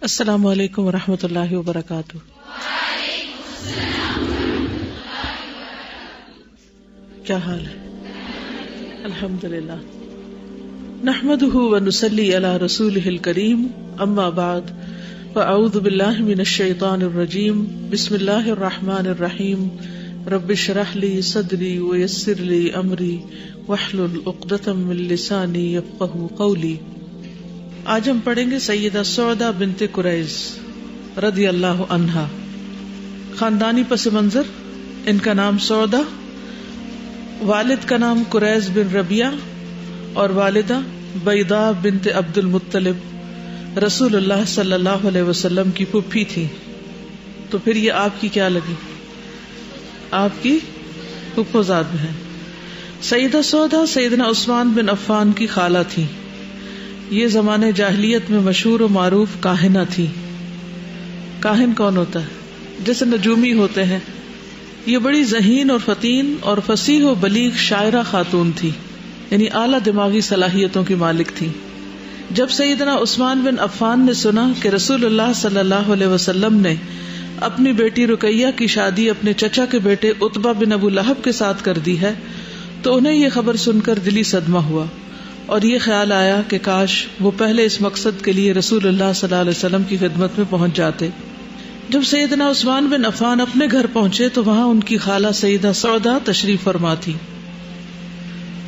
السلام علیکم ورحمۃ اللہ وبرکاتہ۔ کیا حال ہے؟ الحمدللہ نحمده ونصلی علی رسولہ الکریم، اما بعد فاعوذ باللہ من الشیطان الرجیم، بسم اللہ الرحمن الرحیم، رب اشرح لی صدری ویسر لی امری واحلل عقدۃ من لسانی یفقہوا قولی۔ آج ہم پڑھیں گے سیدہ سعدہ بنت قریظ رضی اللہ عنہا۔ خاندانی پس منظر، ان کا نام سعدہ، والد کا نام قریظ بن ربیعہ اور والدہ بیضاء بنت عبد المطلب رسول اللہ صلی اللہ علیہ وسلم کی پھوپھی تھی۔ تو پھر یہ آپ کی کیا لگی؟ آپ کی پھوپھوزاد ہیں۔ سیدہ سعدہ سیدنا عثمان بن عفان کی خالہ تھی۔ یہ زمانے جاہلیت میں مشہور و معروف کاہنہ تھی۔ کاہن کون ہوتا ہے؟ جیسے نجومی ہوتے ہیں۔ یہ بڑی ذہین اور فطین اور فصیح و بلیغ شاعرہ خاتون تھی، یعنی اعلیٰ دماغی صلاحیتوں کی مالک تھی۔ جب سیدنا عثمان بن عفان نے سنا کہ رسول اللہ صلی اللہ علیہ وسلم نے اپنی بیٹی رقیہ کی شادی اپنے چچا کے بیٹے عتبہ بن ابو لہب کے ساتھ کر دی ہے، تو انہیں یہ خبر سن کر دلی صدمہ ہوا اور یہ خیال آیا کہ کاش وہ پہلے اس مقصد کے لیے رسول اللہ صلی اللہ علیہ وسلم کی خدمت میں پہنچ جاتے۔ جب سیدنا عثمان بن عفان اپنے گھر پہنچے تو وہاں ان کی خالہ سیدہ سعدہ تشریف فرما تھی۔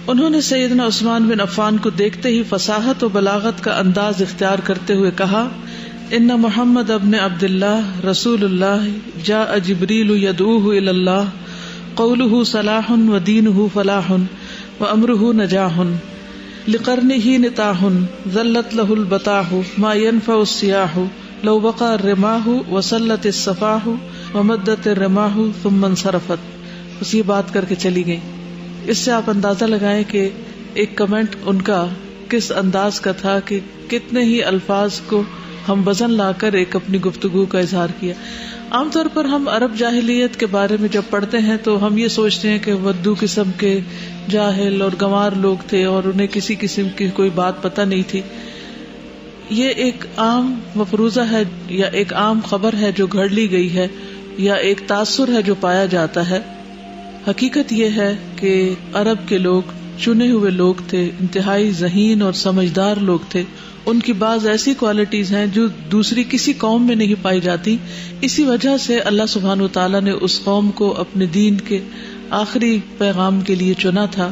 انہوں نے سیدنا عثمان بن عفان کو دیکھتے ہی فصاحت و بلاغت کا انداز اختیار کرتے ہوئے کہا، ان محمد ابن عبد اللہ رسول اللہ جاء جبریل یدعوہ الی اللہ قولہ صلاح و دینہ فلاح و امرہ نجاح لقرنہ نتاح ذلت لہ البطاح ما ينفع السیاح لو وقع الرماح وسلت الصفاح ومدت الرماح ثم انصرفت۔ بس یہ بات کر کے چلی گئی۔ اس سے آپ اندازہ لگائیں کہ ایک کمنٹ ان کا کس انداز کا تھا کہ کتنے ہی الفاظ کو ہم وزن لا کر ایک اپنی گفتگو کا اظہار کیا۔ عام طور پر ہم عرب جاہلیت کے بارے میں جب پڑھتے ہیں تو ہم یہ سوچتے ہیں کہ ودو قسم کے جاہل اور گنوار لوگ تھے اور انہیں کسی قسم کی کوئی بات پتہ نہیں تھی۔ یہ ایک عام مفروضہ ہے یا ایک عام خبر ہے جو گھڑ لی گئی ہے، یا ایک تاثر ہے جو پایا جاتا ہے۔ حقیقت یہ ہے کہ عرب کے لوگ چنے ہوئے لوگ تھے، انتہائی ذہین اور سمجھدار لوگ تھے۔ ان کی بعض ایسی کوالٹیز ہیں جو دوسری کسی قوم میں نہیں پائی جاتی۔ اسی وجہ سے اللہ سبحانہ وتعالیٰ نے اس قوم کو اپنے دین کے آخری پیغام کے لیے چنا تھا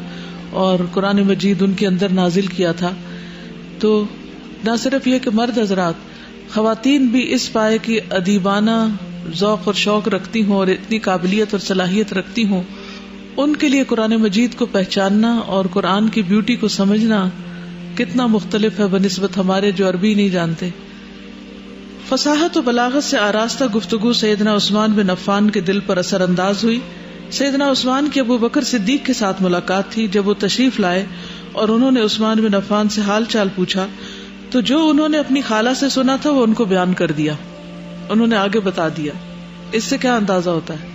اور قرآن مجید ان کے اندر نازل کیا تھا۔ تو نہ صرف یہ کہ مرد حضرات، خواتین بھی اس پائے کی ادیبانہ ذوق اور شوق رکھتی ہوں اور اتنی قابلیت اور صلاحیت رکھتی ہوں، ان کے لیے قرآن مجید کو پہچاننا اور قرآن کی بیوٹی کو سمجھنا کتنا مختلف ہے بنسبت ہمارے جو عربی نہیں جانتے۔ فصاحت و بلاغت سے آراستہ گفتگو سیدنا عثمان بن عفان کے دل پر اثر انداز ہوئی۔ سیدنا عثمان کی ابو بکر صدیق کے ساتھ ملاقات تھی۔ جب وہ تشریف لائے اور انہوں نے عثمان بن عفان سے حال چال پوچھا تو جو انہوں نے اپنی خالہ سے سنا تھا وہ ان کو بیان کر دیا، انہوں نے آگے بتا دیا۔ اس سے کیا اندازہ ہوتا ہے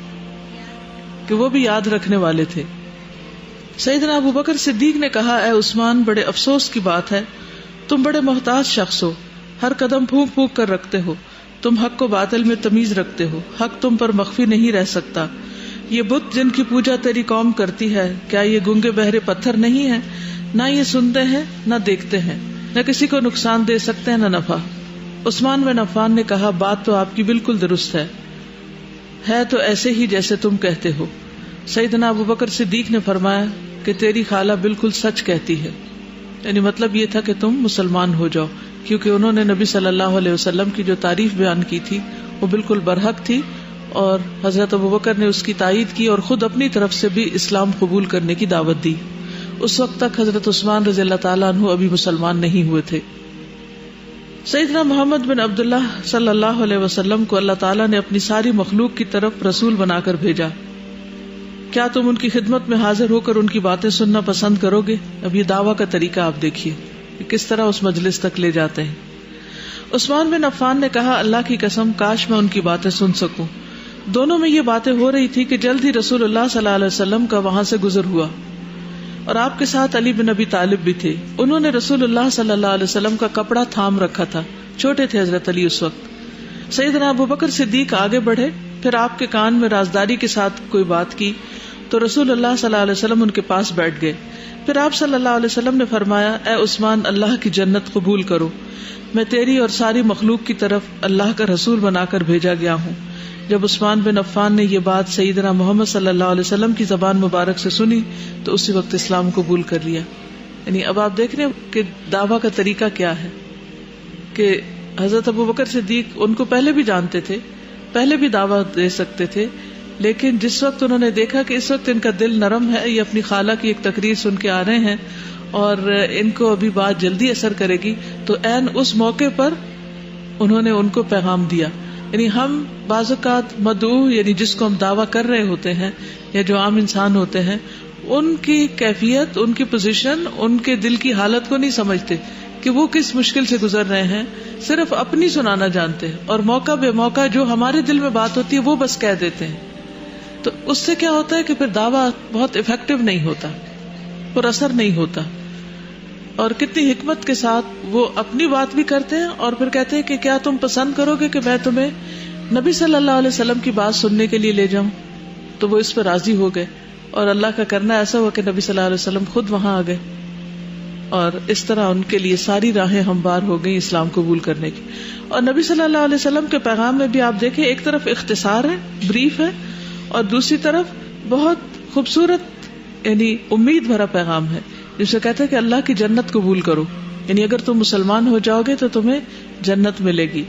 کہ وہ بھی یاد رکھنے والے تھے۔ سیدنا ابو بکر صدیق نے کہا، اے عثمان، بڑے افسوس کی بات ہے، تم بڑے محتاج شخص ہو، ہر قدم پھونک پھونک کر رکھتے ہو، تم حق و باطل میں تمیز رکھتے ہو، حق تم پر مخفی نہیں رہ سکتا۔ یہ بت جن کی پوجا تیری قوم کرتی ہے، کیا یہ گنگے بہرے پتھر نہیں ہیں؟ نہ یہ سنتے ہیں نہ دیکھتے ہیں، نہ کسی کو نقصان دے سکتے ہیں نہ نفع۔ عثمان بن عفان نے کہا، بات تو آپ کی بالکل درست ہے تو ایسے ہی جیسے تم کہتے ہو۔ سیدنا ابو بکر صدیق نے فرمایا کہ تیری خالہ بالکل سچ کہتی ہے، یعنی مطلب یہ تھا کہ تم مسلمان ہو جاؤ، کیونکہ انہوں نے نبی صلی اللہ علیہ وسلم کی جو تعریف بیان کی تھی وہ بالکل برحق تھی، اور حضرت ابو بکر نے اس کی تائید کی اور خود اپنی طرف سے بھی اسلام قبول کرنے کی دعوت دی۔ اس وقت تک حضرت عثمان رضی اللہ تعالیٰ عنہ ابھی مسلمان نہیں ہوئے تھے۔ سیدنا محمد بن عبداللہ صلی اللہ علیہ وسلم کو اللہ تعالیٰ نے اپنی ساری مخلوق کی طرف رسول بنا کر بھیجا۔ کیا تم ان کی خدمت میں حاضر ہو کر ان کی باتیں سننا پسند کرو گے؟ اب یہ دعویٰ کا طریقہ آپ دیکھیے کہ کس طرح اس مجلس تک لے جاتے ہیں۔ عثمان بن عفان نے کہا، اللہ کی قسم، کاش میں ان کی باتیں سن سکوں۔ دونوں میں یہ باتیں ہو رہی تھی کہ جلد ہی رسول اللہ صلی اللہ علیہ وسلم کا وہاں سے گزر ہوا اور آپ کے ساتھ علی بن ابی طالب بھی تھے۔ انہوں نے رسول اللہ صلی اللہ علیہ وسلم کا کپڑا تھام رکھا تھا چھوٹے تھے حضرت علی اس وقت. سیدنا ابو بکر صدیق آگے بڑھے، پھر آپ کے کان میں رازداری کے ساتھ کوئی بات کی تو رسول اللہ صلی اللہ علیہ وسلم ان کے پاس بیٹھ گئے. پھر آپ صلی اللہ علیہ وسلم نے فرمایا، اے عثمان، اللہ کی جنت قبول کرو، میں تیری اور ساری مخلوق کی طرف اللہ کا رسول بنا کر بھیجا گیا ہوں. جب عثمان بن عفان نے یہ بات سیدنا محمد صلی اللہ علیہ وسلم کی زبان مبارک سے سنی تو اسی وقت اسلام قبول کر لیا. یعنی اب آپ دیکھ رہے ہیں کہ دعویٰ کا طریقہ کیا ہے کہ حضرت ابو بکر صدیق ان کو پہلے بھی جانتے تھے، پہلے بھی دعویٰ دے سکتے تھے، لیکن جس وقت انہوں نے دیکھا کہ اس وقت ان کا دل نرم ہے، یہ اپنی خالہ کی ایک تقریر سن کے آ رہے ہیں اور ان کو ابھی بات جلدی اثر کرے گی، تو عین اس موقع پر انہوں نے ان کو پیغام دیا. یعنی ہم بعض اوقات مدعو، یعنی جس کو ہم دعویٰ کر رہے ہوتے ہیں یا جو عام انسان ہوتے ہیں، ان کی کیفیت، ان کی پوزیشن، ان کے دل کی حالت کو نہیں سمجھتے کہ وہ کس مشکل سے گزر رہے ہیں، صرف اپنی سنانا جانتے ہیں اور موقع بے موقع جو ہمارے دل میں بات ہوتی ہے وہ بس کہہ دیتے ہیں. تو اس سے کیا ہوتا ہے کہ پھر دعویٰ بہت افیکٹو نہیں ہوتا، پر اثر نہیں ہوتا. اور کتنی حکمت کے ساتھ وہ اپنی بات بھی کرتے ہیں اور پھر کہتے ہیں کہ کیا تم پسند کرو گے کہ میں تمہیں نبی صلی اللہ علیہ وسلم کی بات سننے کے لیے لے جاؤں؟ تو وہ اس پر راضی ہو گئے اور اللہ کا کرنا ایسا ہوا کہ نبی صلی اللہ علیہ وسلم خود وہاں آ گئے اور اس طرح ان کے لیے ساری راہیں ہموار ہو گئی اسلام قبول کرنے کی. اور نبی صلی اللہ علیہ وسلم کے پیغام میں بھی آپ دیکھیں، ایک طرف اختصار ہے، بریف ہے، اور دوسری طرف بہت خوبصورت یعنی امید بھرا پیغام ہے جسے کہتے ہیں کہ اللہ کی جنت قبول کرو، یعنی اگر تم مسلمان ہو جاؤ گے تو تمہیں جنت ملے گی.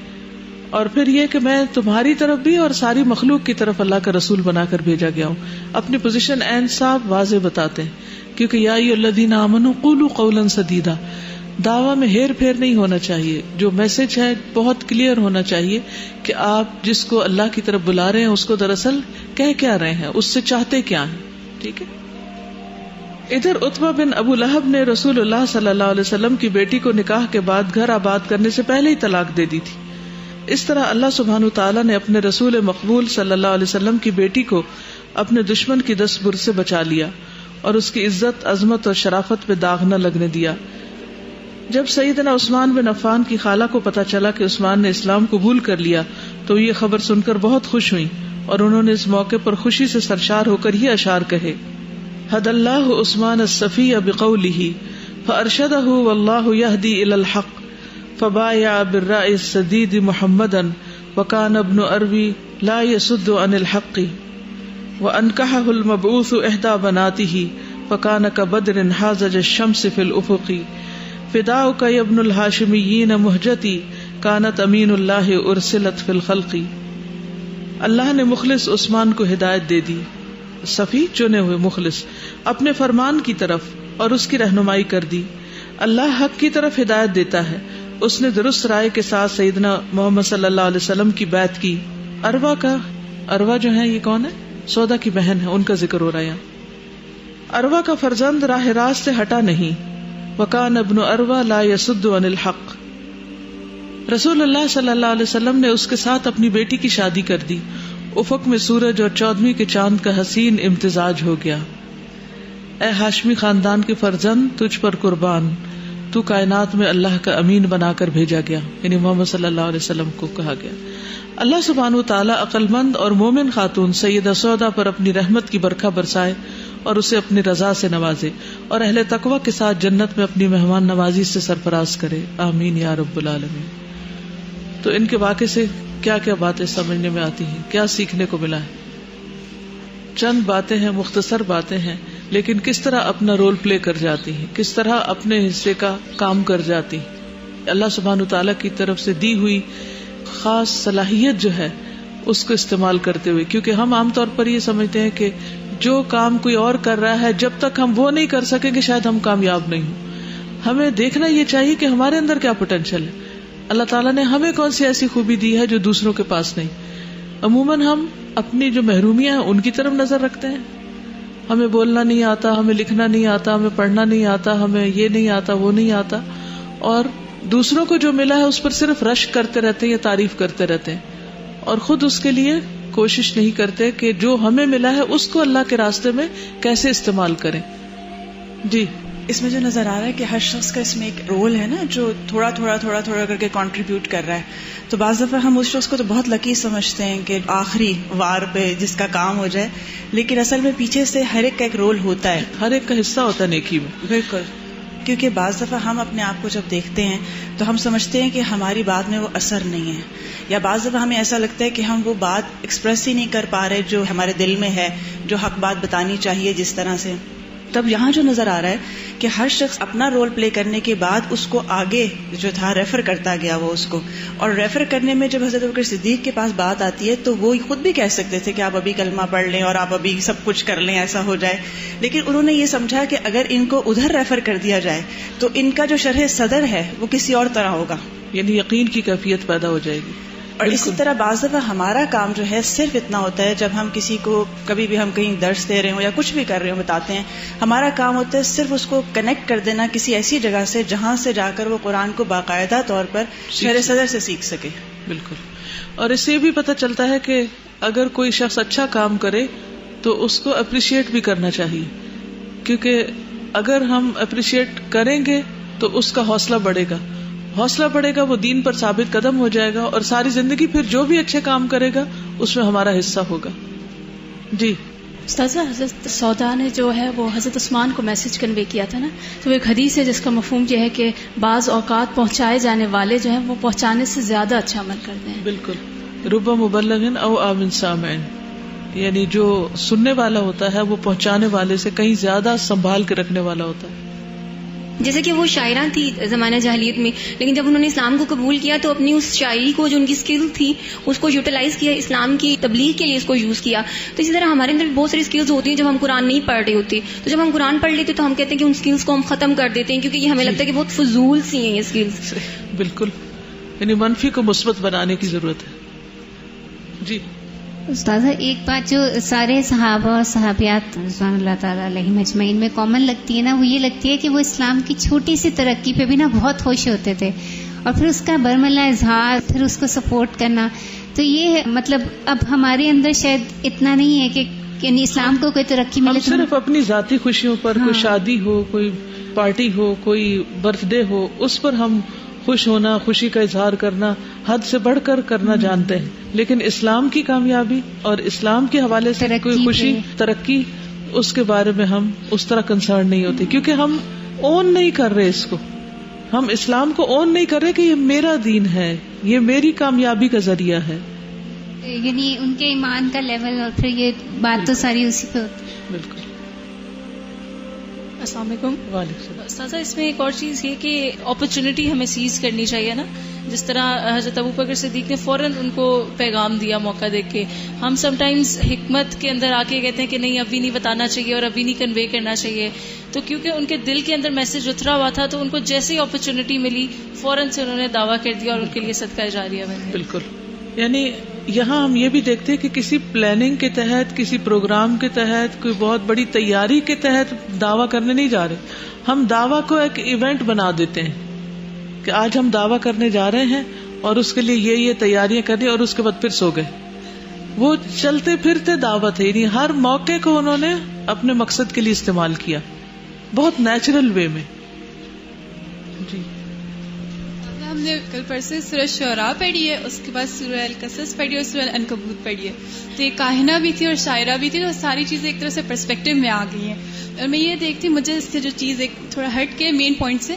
اور پھر یہ کہ میں تمہاری طرف بھی اور ساری مخلوق کی طرف اللہ کا رسول بنا کر بھیجا گیا ہوں. اپنی پوزیشن عین صاف واضح بتاتے ہیں، کیونکہ یا ایھا الذین آمنوا قولوا قولا سدیدا، دعویٰ میں ہیر پھیر نہیں ہونا چاہیے. جو میسج ہے بہت کلیئر ہونا چاہیے کہ آپ جس کو اللہ کی طرف بلا رہے ہیں اس کو دراصل کہہ کیا رہے ہیں، اس سے چاہتے کیا ہیں. ٹھیک ہے. ادھر عتبہ بن ابو لہب نے رسول اللہ صلی اللہ علیہ وسلم کی بیٹی کو نکاح کے بعد گھر آباد کرنے سے پہلے ہی طلاق دے دی تھی. اس طرح اللہ سبحانہ تعالیٰ نے اپنے رسول مقبول صلی اللہ علیہ وسلم کی بیٹی کو اپنے دشمن کی دست برد سے بچا لیا اور اس کی عزت، عظمت اور شرافت پہ داغ نہ لگنے دیا. جب سیدنا عثمان بن عفان کی خالہ کو پتا چلا کہ عثمان نے اسلام قبول کر لیا تو یہ خبر سن کر بہت خوش ہوئی اور انہوں نے اس موقع پر خوشی سے سرشار ہو کر یہ اشعار کہے: حد اللہ عثمان الصفی بقولہ فارشدہ واللہ یہدی الی الحق فبایع بالرأی السدید محمدا وکان ابن اروی لا یصد عن الحق وانکحہ المبعوث احدی بناتہ فکان کبدر حازج الشمس فی الافق فداؤک یا ابن الہاشمیین مہجتی کانت امین اللہ ارسلت فی الخلق. اللہ نے مخلص عثمان کو ہدایت دے دی، صفی چنے ہوئے مخلص، اپنے فرمان کی طرف اور اس کی رہنمائی کر دی. اللہ حق کی طرف ہدایت دیتا ہے. اس نے درست رائے کے ساتھ سیدنا محمد صلی اللہ علیہ وسلم کی بیعت کی. اروا جو ہے یہ کون ہے؟ سودا کی بہن ہے، ان کا ذکر ہو رہا ہے. اروا کا فرزند راہ راست سے ہٹا نہیں. وکان ابن اروا لا یصد عن الحق. رسول اللہ صلی اللہ علیہ وسلم نے اس کے ساتھ اپنی بیٹی کی شادی کر دی. افق میں سورج اور 14ویں کے چاند کا حسین امتزاج ہو گیا. اے ہاشمی خاندان کے فرزند، تجھ پر قربان، تو کائنات میں اللہ کا امین بنا کر بھیجا گیا، یعنی محمد صلی اللہ علیہ وسلم کو کہا گیا. اللہ سبحانہ وتعالی عقل مند اور مومن خاتون سیدہ سودا پر اپنی رحمت کی برکھا برسائے اور اسے اپنی رضا سے نوازے اور اہل تقوی کے ساتھ جنت میں اپنی مہمان نوازی سے سرفراز کرے. آمین یا رب العالمین. تو ان کے واقعے سے کیا کیا باتیں سمجھنے میں آتی ہیں، کیا سیکھنے کو ملا ہے؟ چند باتیں ہیں، مختصر باتیں ہیں، لیکن کس طرح اپنا رول پلے کر جاتی ہیں، کس طرح اپنے حصے کا کام کر جاتی ہیں. اللہ سبحانہ تعالیٰ کی طرف سے دی ہوئی خاص صلاحیت جو ہے اس کو استعمال کرتے ہوئے، کیونکہ ہم عام طور پر یہ سمجھتے ہیں کہ جو کام کوئی اور کر رہا ہے جب تک ہم وہ نہیں کر سکیں گے شاید ہم کامیاب نہیں ہوں. ہمیں دیکھنا یہ چاہیے کہ ہمارے اندر کیا پوٹینشیل ہے، اللہ تعالیٰ نے ہمیں کون سی ایسی خوبی دی ہے جو دوسروں کے پاس نہیں. عموماً ہم اپنی جو محرومیاں ہیں ان کی طرف نظر رکھتے ہیں. ہمیں بولنا نہیں آتا، ہمیں لکھنا نہیں آتا، ہمیں پڑھنا نہیں آتا، ہمیں یہ نہیں آتا، وہ نہیں آتا، اور دوسروں کو جو ملا ہے اس پر صرف رشک کرتے رہتے ہیں یا تعریف کرتے رہتے ہیں اور خود اس کے لیے کوشش نہیں کرتے کہ جو ہمیں ملا ہے اس کو اللہ کے راستے میں کیسے استعمال کریں. جی اس میں جو نظر آ رہا ہے کہ ہر شخص کا اس میں ایک رول ہے نا جو تھوڑا تھوڑا کر کے کنٹریبیوٹ کر رہا ہے. تو بعض دفعہ ہم اس شخص کو تو بہت لکی سمجھتے ہیں کہ آخری وار پہ جس کا کام ہو جائے، لیکن اصل میں پیچھے سے ہر ایک کا ایک رول ہوتا ہے، ہر ایک کا حصہ ہوتا ہے نیکی میں. بالکل. کیونکہ بعض دفعہ ہم اپنے آپ کو جب دیکھتے ہیں تو ہم سمجھتے ہیں کہ ہماری بات میں وہ اثر نہیں ہے، یا بعض دفعہ ہمیں ایسا لگتا ہے کہ ہم وہ بات ایکسپریس ہی نہیں کر پا رہے جو ہمارے دل میں ہے، جو حق بات بتانی چاہیے جس طرح سے. تب یہاں جو نظر آ رہا ہے کہ ہر شخص اپنا رول پلے کرنے کے بعد اس کو آگے جو تھا ریفر کرتا گیا وہ اس کو، اور ریفر کرنے میں جب حضرت ابوبکر صدیق کے پاس بات آتی ہے تو وہ خود بھی کہہ سکتے تھے کہ آپ ابھی کلمہ پڑھ لیں اور آپ ابھی سب کچھ کر لیں، ایسا ہو جائے، لیکن انہوں نے یہ سمجھا کہ اگر ان کو ادھر ریفر کر دیا جائے تو ان کا جو شرح صدر ہے وہ کسی اور طرح ہوگا، یعنی یقین کی کیفیت پیدا ہو جائے گی. اور اسی طرح بعض دفعہ ہمارا کام جو ہے صرف اتنا ہوتا ہے، جب ہم کسی کو کبھی بھی ہم کہیں درس دے رہے ہوں یا کچھ بھی کر رہے ہوں بتاتے ہیں، ہمارا کام ہوتا ہے صرف اس کو کنیکٹ کر دینا کسی ایسی جگہ سے جہاں سے جا کر وہ قرآن کو باقاعدہ طور پر شرح صدر سے سیکھ سکے. بالکل. اور اس سے بھی پتہ چلتا ہے کہ اگر کوئی شخص اچھا کام کرے تو اس کو اپریشیٹ بھی کرنا چاہیے، کیونکہ اگر ہم اپریشیٹ کریں گے تو اس کا حوصلہ بڑھے گا، وہ دین پر ثابت قدم ہو جائے گا، اور ساری زندگی پھر جو بھی اچھے کام کرے گا اس میں ہمارا حصہ ہوگا. جی استاذہ، حضرت سودا نے جو ہے وہ حضرت عثمان کو میسج کنوے کیا تھا نا، تو ایک حدیث ہے جس کا مفہوم یہ ہے کہ بعض اوقات پہنچائے جانے والے جو ہیں وہ پہنچانے سے زیادہ اچھا عمل کرتے ہیں. بالکل. رب مبلغ او آمن سامع، یعنی جو سننے والا ہوتا ہے وہ پہنچانے والے سے کہیں زیادہ سنبھال کے رکھنے والا ہوتا ہے. جیسے کہ وہ شاعرہ تھی زمانہ جاہلیت میں، لیکن جب انہوں نے اسلام کو قبول کیا تو اپنی اس شاعری کو جو ان کی اسکل تھی اس کو یوٹیلائز کیا، اسلام کی تبلیغ کے لیے اس کو یوز کیا. تو اسی طرح ہمارے اندر بھی بہت ساری اسکلز ہوتی ہیں جب ہم قرآن نہیں پڑھ رہے ہوتے، تو جب ہم قرآن پڑھ لیتے تو ہم کہتے ہیں کہ ان اسکلز کو ہم ختم کر دیتے ہیں کیونکہ یہ ہمیں لگتا ہے کہ بہت فضول سی ہیں یہ اسکلز. بالکل، یعنی منفی کو مثبت بنانے کی ضرورت ہے. جی استاذہ، ایک بات جو سارے صحابہ اور صحابیات رضوان اللہ تعالیٰ علیہم اجمعین میں کامن لگتی ہے نا، وہ یہ لگتی ہے کہ وہ اسلام کی چھوٹی سی ترقی پہ بھی نا بہت خوش ہوتے تھے، اور پھر اس کا برملا اظہار، پھر اس کو سپورٹ کرنا. تو یہ مطلب اب ہمارے اندر شاید اتنا نہیں ہے کہ یعنی اسلام کو کوئی ترقی ملے. ہم صرف اپنی ذاتی خوشیوں پر، کوئی شادی ہو، کوئی پارٹی ہو، کوئی برتھ ڈے ہو، اس پر ہم خوش ہونا، خوشی کا اظہار کرنا حد سے بڑھ کر کرنا جانتے ہیں، لیکن اسلام کی کامیابی اور اسلام کے حوالے سے کوئی خوشی، ترقی، اس کے بارے میں ہم اس طرح کنسرن نہیں ہوتے، کیونکہ ہم اون نہیں کر رہے اس کو، ہم اسلام کو اون نہیں کر رہے کہ یہ میرا دین ہے، یہ میری کامیابی کا ذریعہ ہے. یعنی ان کے ایمان کا لیول اور پھر یہ بات تو ساری اسی پہ ہوتی ہے. بالکل. السلام علیکم. وعلیکم السلام. استاذہ، اس میں ایک اور چیز یہ کہ اپرچونٹی ہمیں سیز کرنی چاہیے نا، جس طرح حضرت ابوبکر صدیق نے فوراً ان کو پیغام دیا موقع دیکھ کے. ہم سم ٹائمز حکمت کے اندر آ کے کہتے ہیں کہ نہیں ابھی نہیں بتانا چاہیے اور ابھی نہیں کنوے کرنا چاہیے، تو کیونکہ ان کے دل کے اندر میسج اترا ہوا تھا تو ان کو جیسے ہی اپرچونٹی ملی فوراً سے انہوں نے دعویٰ کر دیا اور ان کے لیے صدقہ جاریہ بن گیا. بالکل. یعنی یہاں ہم یہ بھی دیکھتے ہیں کہ کسی پلاننگ کے تحت، کسی پروگرام کے تحت، کوئی بہت بڑی تیاری کے تحت دعویٰ کرنے نہیں جا رہے. ہم دعویٰ کو ایک ایونٹ بنا دیتے ہیں کہ آج ہم دعویٰ کرنے جا رہے ہیں اور اس کے لیے یہ تیاریاں کرنی، اور اس کے بعد پھر سو گئے. وہ چلتے پھرتے دعوت ہے، یعنی ہر موقع کو انہوں نے اپنے مقصد کے لیے استعمال کیا، بہت نیچرل وے میں. جی ہم نے کل پرسوں سورہ شعراء پڑھی ہے، اس کے بعد سورہ القصص پڑھی اور سورہ العنکبوت پڑھی ہے. تو یہ کاہنہ بھی تھی اور شاعرہ بھی تھی، تو ساری چیزیں ایک طرح سے پرسپیکٹو میں آ گئی ہیں. اور میں یہ دیکھتی مجھے اس سے جو چیز ایک تھوڑا ہٹ کے مین پوائنٹ سے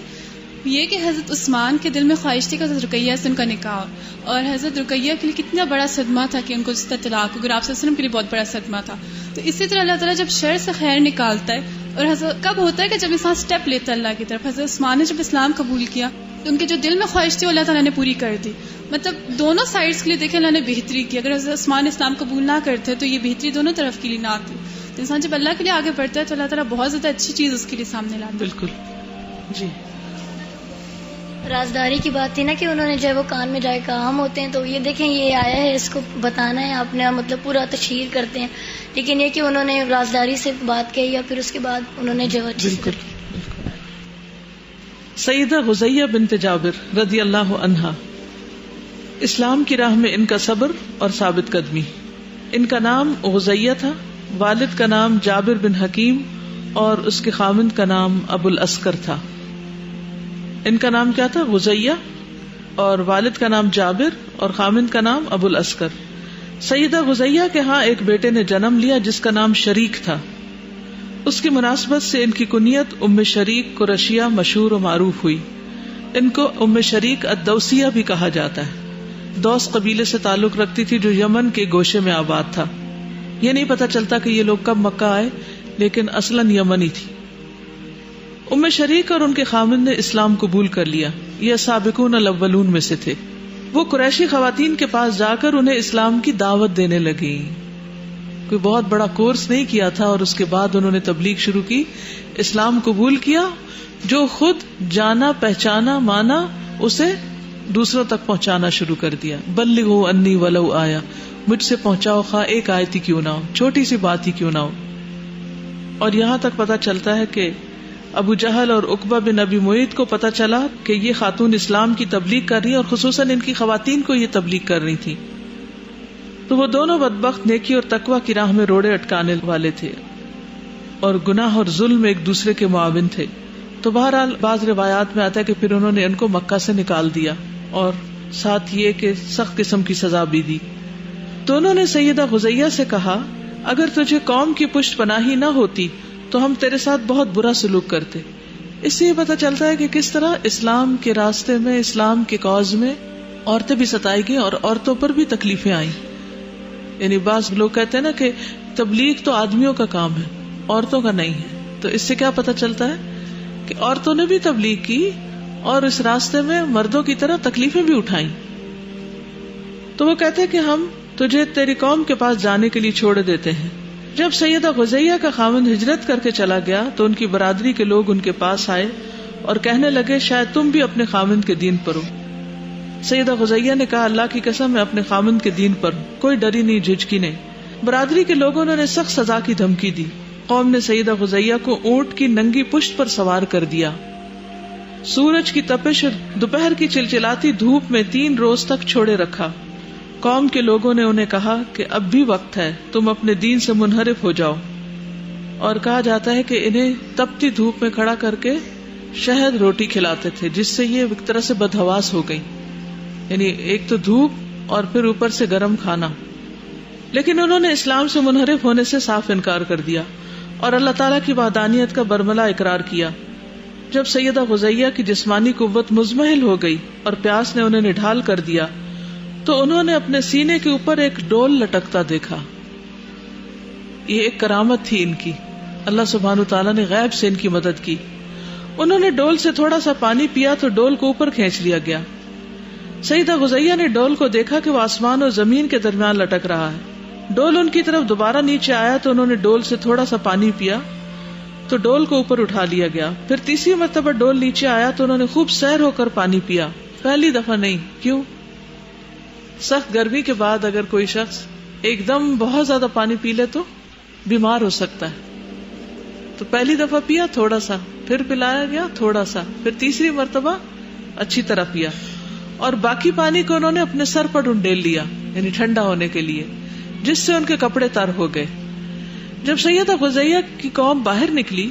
یہ کہ حضرت عثمان کے دل میں خواہش تھی کہ حضرت رقیہ سے ان کا نکاح، اور حضرت رقیہ کے لیے کتنا بڑا صدمہ تھا کہ ان کو اس کا طلاق ہو، آپ صلی اللہ علیہ وسلم کے لیے بہت بڑا صدمہ تھا. تو اسی طرح اللہ تعالیٰ جب شر سے خیر نکالتا ہے، اور حضرت کب ہوتا ہے کہ جب انسان اسٹیپ لیتا ہے اللہ کی طرف. حضرت عثمان نے جب اسلام قبول کیا تو ان کے جو دل میں خواہش تھی وہ اللہ تعالیٰ نے پوری کر دی. مطلب دونوں سائڈس کے لیے دیکھیں اللہ نے بہتری کی. اگر حضرت عثمان اسلام قبول نہ کرتے تو یہ بہتری دونوں طرف کے لیے نہ آتی. تو انسان جب اللہ کے لیے آگے بڑھتا ہے تو اللہ تعالیٰ بہت زیادہ اچھی چیز اس کے لیے سامنے لاتا ہے. بالکل. جی رازداری کی بات تھی نا کہ انہوں نے جب وہ کان میں جائے کہا ہم ہوتے ہیں تو یہ دیکھیں یہ آیا ہے اس کو بتانا ہے، آپ نے مطلب پورا تشہیر کرتے ہیں، لیکن یہ کہ انہوں نے رازداری سے بات کہی اور پھر اس کے بعد انہوں نے جو بالکل. سیدہ غزیہ بنت جابر رضی اللہ عنہا، اسلام کی راہ میں ان کا صبر اور ثابت قدمی. ان کا نام غزیہ تھا، والد کا نام جابر بن حکیم اور اس کے خامند کا نام ابو الاسکر تھا. ان کا نام کیا تھا؟ غزیہ، اور والد کا نام جابر اور خامند کا نام ابو الاسکر. سیدہ غزیہ کے ہاں ایک بیٹے نے جنم لیا جس کا نام شریک تھا. اس کی مناسبت سے ان کی کنیت ام شریک قریشیہ مشہور و معروف ہوئی. ان کو ام شریک الدوسیہ بھی کہا جاتا ہے. دوس قبیلے سے تعلق رکھتی تھی جو یمن کے گوشے میں آباد تھا. یہ نہیں پتہ چلتا کہ یہ لوگ کب مکہ آئے، لیکن اصلاً یمنی تھی. ام شریک اور ان کے خامند نے اسلام قبول کر لیا. یہ سابقون الاولون میں سے تھے. وہ قریشی خواتین کے پاس جا کر انہیں اسلام کی دعوت دینے لگی. کوئی بہت بڑا کورس نہیں کیا تھا، اور اس کے بعد انہوں نے تبلیغ شروع کی، اسلام قبول کیا. جو خود جانا پہچانا مانا اسے دوسروں تک پہنچانا شروع کر دیا. بلغوا انی ولو آیا، مجھ سے پہنچاؤ خواہ ایک آیت ہی کیوں نہ ہو، چھوٹی سی بات ہی کیوں نہ ہو. اور یہاں تک پتہ چلتا ہے کہ ابو جہل اور عقبہ بن ابی معیط کو پتہ چلا کہ یہ خاتون اسلام کی تبلیغ کر رہی ہیں، اور خصوصاً ان کی خواتین کو یہ تبلیغ کر رہی تھی. تو وہ دونوں بدبخت نیکی اور تقوی کی راہ میں روڑے اٹکانے والے تھے، اور گناہ اور ظلم ایک دوسرے کے معاون تھے. تو بہرحال بعض روایات میں آتا ہے کہ پھر انہوں نے ان کو مکہ سے نکال دیا، اور ساتھ یہ کہ سخت قسم کی سزا بھی دی. تو انہوں نے سیدہ غزیہ سے کہا، اگر تجھے قوم کی پشت پناہی نہ ہوتی تو ہم تیرے ساتھ بہت برا سلوک کرتے. اس سے یہ پتہ چلتا ہے کہ کس طرح اسلام کے راستے میں، اسلام کے کاز میں عورتیں بھی ستائی گئیں اور عورتوں پر بھی تکلیفیں آئیں. یعنی بعض لوگ کہتے ہیں نا کہ تبلیغ تو آدمیوں کا کام ہے، عورتوں کا نہیں ہے. تو اس سے کیا پتہ چلتا ہے کہ عورتوں نے بھی تبلیغ کی اور اس راستے میں مردوں کی طرح تکلیفیں بھی اٹھائیں. تو وہ کہتے کہ ہم تجھے تیری قوم کے پاس جانے کے لیے چھوڑ دیتے ہیں. جب سیدہ غزیہ کا خاوند ہجرت کر کے چلا گیا تو ان کی برادری کے لوگ ان کے پاس آئے اور کہنے لگے شاید تم بھی اپنے خاوند کے دین پر ہو. سیدہ غزیہ نے کہا اللہ کی قسم میں اپنے خاوند کے دین پر ہوں. کوئی ڈری نہیں، جھجکی نہیں. برادری کے لوگوں نے سخت سزا کی دھمکی دی. قوم نے سیدہ غزیہ کو اونٹ کی ننگی پشت پر سوار کر دیا. سورج کی تپش اور دوپہر کی چلچلاتی دھوپ میں 3 روز تک چھوڑے رکھا. قوم کے لوگوں نے انہیں کہا کہ اب بھی وقت ہے، تم اپنے دین سے منحرف ہو جاؤ. اور کہا جاتا ہے کہ انہیں تپتی دھوپ میں کھڑا کر کے شہد روٹی کھلاتے تھے، جس سے یہ ایک طرح سے بدحواس ہو گئی. یعنی ایک تو دھوپ اور پھر اوپر سے گرم کھانا. لیکن انہوں نے اسلام سے منحرف ہونے سے صاف انکار کر دیا اور اللہ تعالیٰ کی وحدانیت کا برملا اقرار کیا. جب سیدہ غزیہ کی جسمانی قوت مزمحل ہو گئی اور پیاس نے انہیں نڈھال کر دیا تو انہوں نے اپنے سینے کے اوپر ایک ڈول لٹکتا دیکھا. یہ ایک کرامت تھی ان کی. اللہ سبحانہ تعالیٰ نے غیب سے ان کی مدد کی. انہوں نے ڈول سے تھوڑا سا پانی پیا تو ڈول کو اوپر کھینچ لیا گیا. سیدہ غزیہ نے ڈول کو دیکھا کہ وہ آسمان اور زمین کے درمیان لٹک رہا ہے. ڈول ان کی طرف دوبارہ نیچے آیا تو انہوں نے ڈول سے تھوڑا سا پانی پیا تو ڈول کو اوپر اٹھا لیا گیا. پھر تیسری مرتبہ ڈول نیچے آیا تو انہوں نے خوب سیر ہو کر پانی پیا. پہلی دفعہ نہیں. کیوں؟ سخت گرمی کے بعد اگر کوئی شخص ایک دم بہت زیادہ پانی پی لے تو بیمار ہو سکتا ہے. تو پہلی دفعہ پیا تھوڑا سا، پھر پلایا گیا تھوڑا سا، پھر تیسری مرتبہ اچھی طرح پیا، اور باقی پانی کو انہوں نے اپنے سر پر ڈنڈیل لیا، یعنی ٹھنڈا ہونے کے لیے، جس سے ان کے کپڑے تر ہو گئے. جب سیدہ غزیہ کی قوم باہر نکلی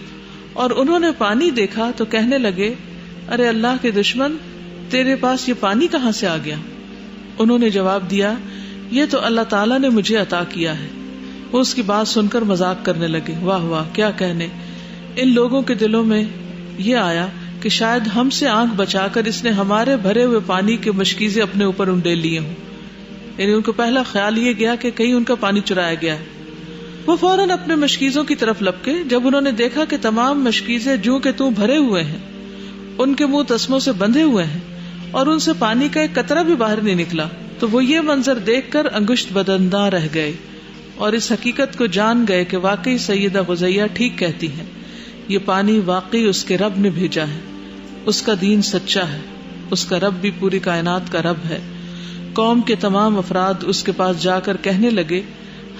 اور انہوں نے پانی دیکھا تو کہنے لگے ارے اللہ کے دشمن، تیرے پاس یہ پانی کہاں سے آ گیا؟ انہوں نے جواب دیا یہ تو اللہ تعالیٰ نے مجھے عطا کیا ہے. وہ اس کی بات سن کر مذاق کرنے لگے. واہ واہ، کیا کہنے. ان لوگوں کے دلوں میں یہ آیا کہ شاید ہم سے آنکھ بچا کر اس نے ہمارے بھرے ہوئے پانی کے مشکیزیں اپنے اوپر انڈیل لیے ہوں. یعنی ان کو پہلا خیال یہ گیا کہ کہیں ان کا پانی چرایا گیا ہے. وہ فوراً اپنے مشکیزوں کی طرف لپکے. جب انہوں نے دیکھا کہ تمام مشکیزیں جوں کے توں بھرے ہوئے ہیں، ان کے منہ تسموں سے بندھے ہوئے ہیں اور ان سے پانی کا ایک قطرہ بھی باہر نہیں نکلا، تو وہ یہ منظر دیکھ کر انگشت بدنداں رہ گئے اور اس حقیقت کو جان گئے کہ واقعی سیدہ غزیہ ٹھیک کہتی ہیں. یہ پانی واقعی اس کے رب نے بھیجا ہے، اس کا دین سچا ہے، اس کا رب بھی پوری کائنات کا رب ہے. قوم کے تمام افراد اس کے پاس جا کر کہنے لگے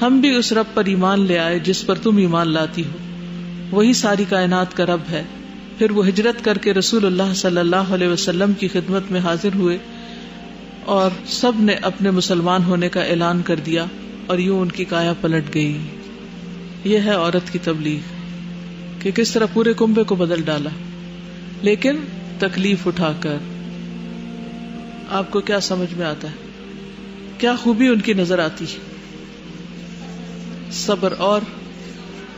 ہم بھی اس رب پر ایمان لے آئے جس پر تم ایمان لاتی ہو، وہی ساری کائنات کا رب ہے. پھر وہ ہجرت کر کے رسول اللہ صلی اللہ علیہ وسلم کی خدمت میں حاضر ہوئے اور سب نے اپنے مسلمان ہونے کا اعلان کر دیا اور یوں ان کی کایا پلٹ گئی. یہ ہے عورت کی تبلیغ. کہ کس طرح پورے کنبے کو بدل ڈالا، لیکن تکلیف اٹھا کر. آپ کو کیا سمجھ میں آتا ہے؟ کیا خوبی ان کی نظر آتی ہے؟ صبر اور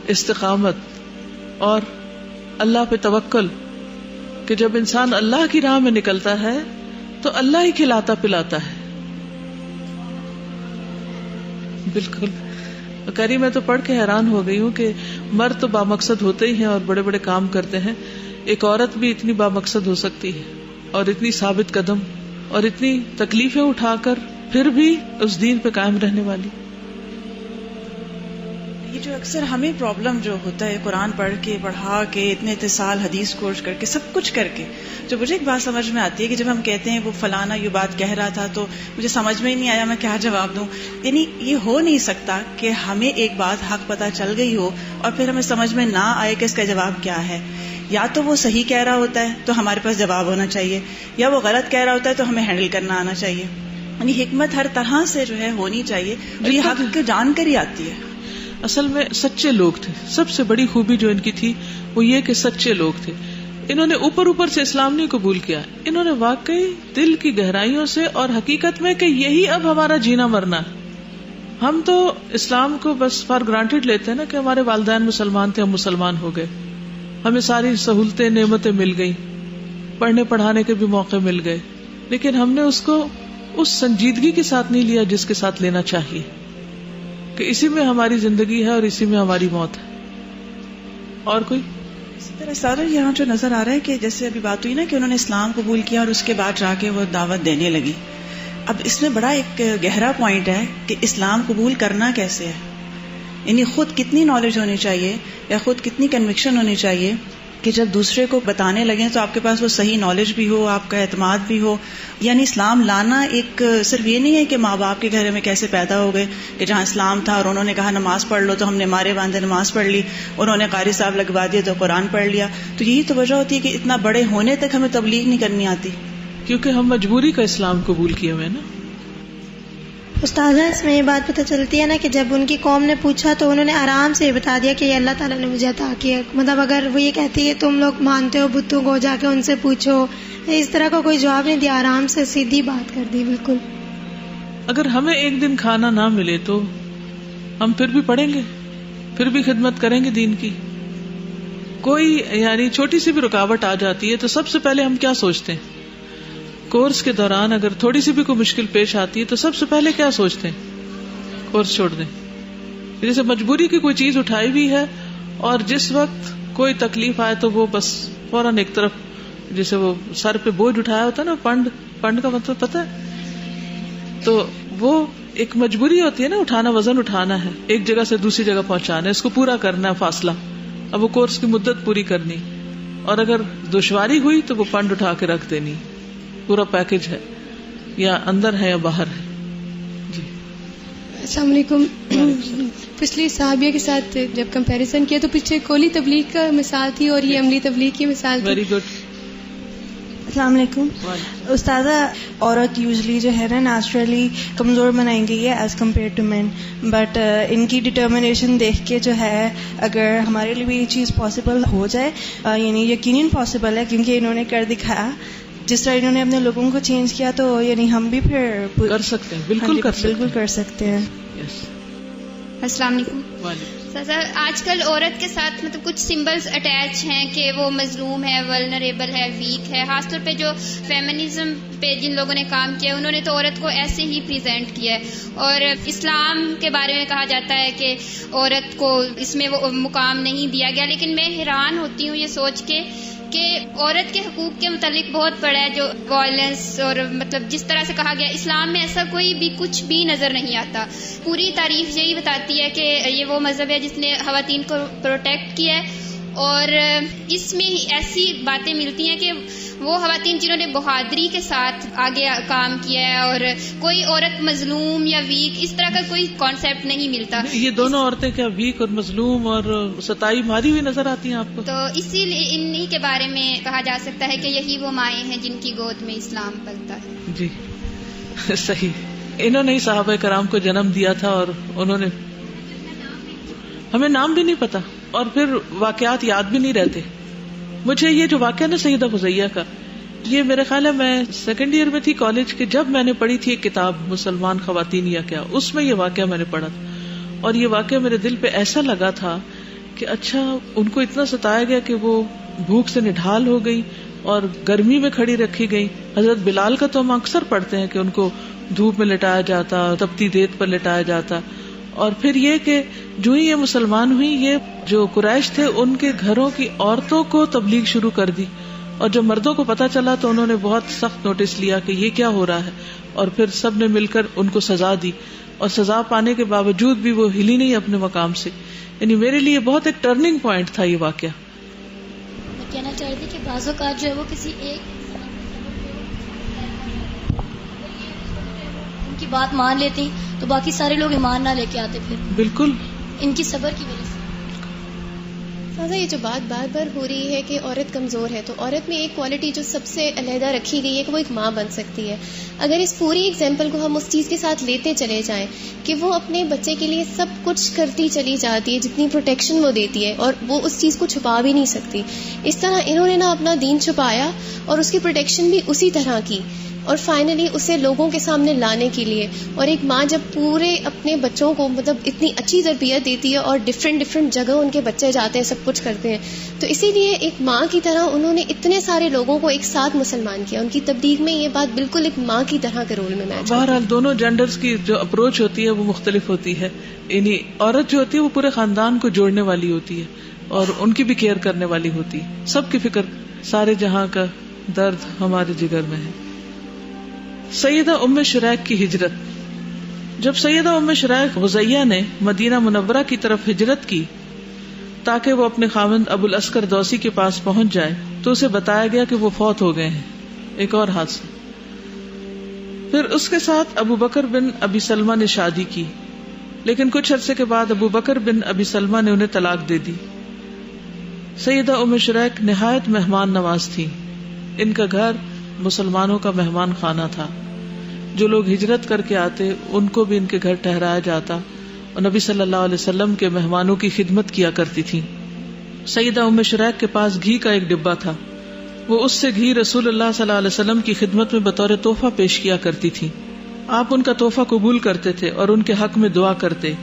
استقامت اور اللہ پہ توکل، کہ جب انسان اللہ کی راہ میں نکلتا ہے تو اللہ ہی کھلاتا پلاتا ہے. بالکل کری، میں تو پڑھ کے حیران ہو گئی ہوں کہ مرد تو بامقصد ہوتے ہی ہیں اور بڑے بڑے کام کرتے ہیں، ایک عورت بھی اتنی بامقصد ہو سکتی ہے اور اتنی ثابت قدم اور اتنی تکلیفیں اٹھا کر پھر بھی اس دین پہ قائم رہنے والی. یہ جو اکثر ہمیں پرابلم جو ہوتا ہے قرآن پڑھ کے پڑھا کے اتنے سال حدیث کورس کر کے سب کچھ کر کے، جو مجھے ایک بات سمجھ میں آتی ہے کہ جب ہم کہتے ہیں وہ فلانا یہ بات کہہ رہا تھا تو مجھے سمجھ میں ہی نہیں آیا میں کیا جواب دوں. یعنی یہ ہو نہیں سکتا کہ ہمیں ایک بات حق پتہ چل گئی ہو اور پھر ہمیں سمجھ میں نہ آئے کہ اس کا جواب کیا ہے. یا تو وہ صحیح کہہ رہا ہوتا ہے تو ہمارے پاس جواب ہونا چاہیے، یا وہ غلط کہہ رہا ہوتا ہے تو ہمیں ہینڈل کرنا آنا چاہیے. یعنی حکمت ہر طرح سے جو ہے ہونی چاہیے، اور یہ حق کو جان کر ہی آتی ہے. اصل میں سچے لوگ تھے. سب سے بڑی خوبی جو ان کی تھی وہ یہ کہ سچے لوگ تھے. انہوں نے اوپر سے اسلام نہیں قبول کیا، انہوں نے واقعی دل کی گہرائیوں سے اور حقیقت میں کہ یہی اب ہمارا جینا مرنا ہے. ہم تو اسلام کو بس فار گرانٹیڈ لیتے ہیں نا کہ ہمارے والدین مسلمان تھے، ہم مسلمان ہو گئے، ہمیں ساری سہولتیں نعمتیں مل گئی، پڑھنے پڑھانے کے بھی موقع مل گئے، لیکن ہم نے اس کو اس سنجیدگی کے ساتھ نہیں لیا جس کے ساتھ لینا چاہیے کہ اسی میں ہماری زندگی ہے اور اسی میں ہماری موت ہے. اور کوئی اسی طرح سارا یہاں جو نظر آ رہا ہے کہ جیسے ابھی بات ہوئی نا کہ انہوں نے اسلام قبول کیا اور اس کے بعد جا کے وہ دعوت دینے لگی. اب اس میں بڑا ایک گہرا پوائنٹ ہے کہ اسلام قبول کرنا کیسے ہے. یعنی خود کتنی نالج ہونی چاہیے یا خود کتنی کنوکشن ہونی چاہیے کہ جب دوسرے کو بتانے لگیں تو آپ کے پاس وہ صحیح نالج بھی ہو، آپ کا اعتماد بھی ہو. یعنی اسلام لانا ایک صرف یہ نہیں ہے کہ ماں باپ کے گھر میں کیسے پیدا ہو گئے کہ جہاں اسلام تھا اور انہوں نے کہا نماز پڑھ لو تو ہم نے مارے باندھے نماز پڑھ لی، انہوں نے قاری صاحب لگوا دیے تو قرآن پڑھ لیا. تو یہی تو وجہ ہوتی ہے کہ اتنا بڑے ہونے تک ہمیں تبلیغ نہیں کرنی آتی، کیونکہ ہم مجبوری کا اسلام قبول کیے ہوئے نا. استاذہ اس میں یہ بات پتہ چلتی ہے نا کہ جب ان کی قوم نے پوچھا تو انہوں نے آرام سے یہ بتا دیا کہ یہ اللہ تعالیٰ نے مجھے عطا کیا. مطلب اگر وہ یہ کہتی ہے تم لوگ مانتے ہو بتوں کو، جا کے ان سے پوچھو، اس طرح کا کوئی جواب نہیں دیا، آرام سے سیدھی بات کر دی بالکل. اگر ہمیں ایک دن کھانا نہ ملے تو ہم پھر بھی پڑھیں گے، پھر بھی خدمت کریں گے دین کی. کوئی یعنی چھوٹی سی بھی رکاوٹ آ جاتی ہے تو سب سے پہلے ہم کیا سوچتے ہیں؟ کورس کے دوران اگر تھوڑی سی بھی کوئی مشکل پیش آتی ہے تو سب سے پہلے کیا سوچتے ہیں؟ کورس چھوڑ دیں. جیسے مجبوری کی کوئی چیز اٹھائی ہوئی ہے اور جس وقت کوئی تکلیف آئے تو وہ بس فوراً ایک طرف، جیسے وہ سر پہ بوجھ اٹھایا ہوتا ہے نا، پنڈ کا مطلب پتا ہے، تو وہ ایک مجبوری ہوتی ہے نا، اٹھانا، وزن اٹھانا ہے، ایک جگہ سے دوسری جگہ پہنچانا ہے، اس کو پورا کرنا ہے فاصلہ. اب وہ کورس کی مدت پوری کرنی، اور اگر دشواری ہوئی تو وہ پنڈ اٹھا کے رکھ دینی. پورا پیکج ہے، یا اندر ہے یا باہر ہے. جی السلام علیکم. پچھلی صحابیہ کے ساتھ جب کمپیریزن کیا تو پیچھے کھولی تبلیغ کا مثال تھی اور یہ عملی تبلیغ کی مثال تھی. Very good. السلام علیکم. استاذہ، عورت یوزلی جو ہے نا نیچرلی کمزور بنائی گئی ہے as compare to men, but ان کی ڈٹرمنیشن دیکھ کے جو ہے اگر ہمارے لیے بھی یہ چیز پاسبل ہو جائے، یعنی یقیناً پاسبل ہے کیونکہ انہوں نے کر دکھایا، جس طرح انہوں نے اپنے لوگوں کو چینج کیا، تو یعنی ہم بھی پھر کر سکتے ہیں. بالکل کر سکتے ہیں. السلام علیکم. سر آج کل عورت کے ساتھ مطلب کچھ سمبلز اٹیچ ہیں کہ وہ مظلوم ہے، ولنریبل ہے، ویک ہے. خاص طور پہ جو فیمنزم پہ جن لوگوں نے کام کیا انہوں نے تو عورت کو ایسے ہی پریزنٹ کیا ہے. اور اسلام کے بارے میں کہا جاتا ہے کہ عورت کو اس میں وہ مقام نہیں دیا گیا. لیکن میں حیران ہوتی ہوں یہ سوچ کے کہ عورت کے حقوق کے متعلق بہت بڑا ہے جو وائلنس اور مطلب جس طرح سے کہا گیا، اسلام میں ایسا کوئی بھی کچھ بھی نظر نہیں آتا. پوری تاریخ یہی بتاتی ہے کہ یہ وہ مذہب ہے جس نے خواتین کو پروٹیکٹ کیا ہے، اور اس میں ایسی باتیں ملتی ہیں کہ وہ خواتین جنہوں نے بہادری کے ساتھ آگے کام کیا ہے، اور کوئی عورت مظلوم یا ویک اس طرح کا کوئی کانسیپٹ نہیں ملتا. یہ دونوں عورتیں کیا ویک اور مظلوم اور ستائی ماری ہوئی نظر آتی ہیں آپ کو؟ تو اسی لیے انہی کے بارے میں کہا جا سکتا ہے کہ یہی وہ مائیں ہیں جن کی گود میں اسلام پلتا ہے. جی صحیح. انہوں نے ہی صحابہ کرام کو جنم دیا تھا، اور انہوں نے، ہمیں نام بھی نہیں پتا. اور پھر واقعات یاد بھی نہیں رہتے. مجھے یہ جو واقعہ نا سیدہ فضیہ کا، یہ میرے خیال ہے میں سیکنڈ ایئر میں تھی کالج کے، جب میں نے پڑھی تھی ایک کتاب مسلمان خواتین یا کیا، اس میں یہ واقعہ میں نے پڑھا تھا، اور یہ واقعہ میرے دل پہ ایسا لگا تھا کہ اچھا ان کو اتنا ستایا گیا کہ وہ بھوک سے نڈھال ہو گئی اور گرمی میں کھڑی رکھی گئی. حضرت بلال کا تو ہم اکثر پڑھتے ہیں کہ ان کو دھوپ میں لٹایا جاتا، تپتی ریت پر لٹایا جاتا. اور پھر یہ کہ جو ہی یہ مسلمان ہوئی، یہ جو قریش تھے ان کے گھروں کی عورتوں کو تبلیغ شروع کر دی، اور جب مردوں کو پتا چلا تو انہوں نے بہت سخت نوٹس لیا کہ یہ کیا ہو رہا ہے، اور پھر سب نے مل کر ان کو سزا دی، اور سزا پانے کے باوجود بھی وہ ہلی نہیں اپنے مقام سے. یعنی میرے لیے بہت ایک ٹرننگ پوائنٹ تھا یہ واقعہ. میں کہنا چاہتی کہ بعض اوقات جو ہے وہ کسی ایک ان کی بات مان لیتی تو باقی سارے لوگ ایمان نہ لے کے آتے، پھر بالکل ان کی صبر کی وجہ سے. سازا یہ جو بات بار بار ہو رہی ہے کہ عورت کمزور ہے، تو عورت میں ایک کوالٹی جو سب سے علیحدہ رکھی گئی ہے کہ وہ ایک ماں بن سکتی ہے. اگر اس پوری ایگزامپل کو ہم اس چیز کے ساتھ لیتے چلے جائیں کہ وہ اپنے بچے کے لیے سب کچھ کرتی چلی جاتی ہے، جتنی پروٹیکشن وہ دیتی ہے، اور وہ اس چیز کو چھپا بھی نہیں سکتی، اس طرح انہوں نے نا اپنا دین چھپایا اور اس کی پروٹیکشن بھی اسی طرح کی، اور فائنلی اسے لوگوں کے سامنے لانے کے لیے. اور ایک ماں جب پورے اپنے بچوں کو مطلب اتنی اچھی تربیت دیتی ہے اور ڈفرینٹ جگہ ان کے بچے جاتے ہیں، سب کچھ کرتے ہیں، تو اسی لیے ایک ماں کی طرح انہوں نے اتنے سارے لوگوں کو ایک ساتھ مسلمان کیا. ان کی تبلیغ میں یہ بات بالکل ایک ماں کی طرح کے رول میں میچ. بہرحال دونوں جینڈرز کی جو اپروچ ہوتی ہے وہ مختلف ہوتی ہے. یعنی عورت جو ہوتی ہے وہ پورے خاندان کو جوڑنے والی ہوتی ہے اور ان کی بھی کیئر کرنے والی ہوتی ہے. سب کی فکر، سارے جہاں کا درد ہمارے جگر میں ہے. سیدہ ام شریک کی ہجرت. جب سیدہ ام شریک غزیہ نے مدینہ منورہ کی طرف ہجرت کی تاکہ وہ اپنے خاوند ابو الاسکر دوسی کے پاس پہنچ جائے تو اسے بتایا گیا کہ وہ فوت ہو گئے ہیں. ایک اور حادثہ. پھر اس کے ساتھ ابو بکر بن ابی سلمہ نے شادی کی، لیکن کچھ عرصے کے بعد ابو بکر بن ابی سلمہ نے انہیں طلاق دے دی. سیدہ ام شریک نہایت مہمان نواز تھی. ان کا گھر مسلمانوں کا مہمان خانہ تھا. جو لوگ ہجرت کر کے آتے ان کو بھی ان کے گھر ٹھہرایا جاتا، اور نبی صلی اللہ علیہ وسلم کے مہمانوں کی خدمت کیا کرتی تھی. سیدہ ام شریک کے پاس گھی کا ایک ڈبہ تھا، وہ اس سے گھی رسول اللہ صلی اللہ علیہ وسلم کی خدمت میں بطور تحفہ پیش کیا کرتی تھی. آپ ان کا تحفہ قبول کرتے تھے اور ان کے حق میں دعا کرتے.